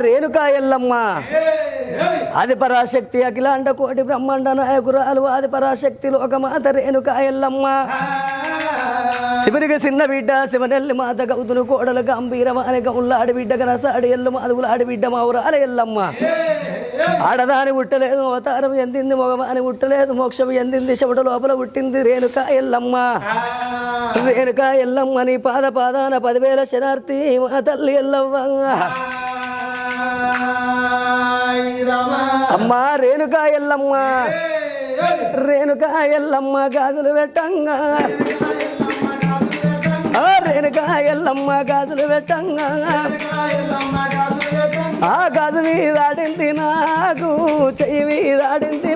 రేణుకా ఎల్లమ్మ ఆది పరాశక్తి అఖిలాండ కోటి బ్రహ్మాండ నాయకురాలు ఆది పరాశక్తి లోకమాత రేణుకా ఎల్లమ్మ శివునికి చిన్న బిడ్డ శివనెల్లి మాత గౌతును కోడలు గంభీరమాని గౌళ్ళాడి బిడ్డ కనసాడి ఎల్లు మాధవులాడి బిడ్డ మావురాల ఎల్లమ్మ ఆడదాని పుట్టలేదు అవతారం ఎందింది మగవాని పుట్టలేదు మోక్షం ఎందింది శివుడు లోపల పుట్టింది రేణుకా ఎల్లమ్మ రేణుకా ఎల్లమ్మ నీ పాదాన 10,000 శనార్థి మా తల్లి ఎల్లమ్మ అమ్మా రేణుకా ఎల్లమ్మ రేణుకా ఎల్లమ్మ గాజులు పెట్టంగా రేణుకా ఎల్లమ్మ గాజులు పెట్టంగా ఆ గాజు మీద ఆడింది నాకు చెయ్యి మీద ఆడింది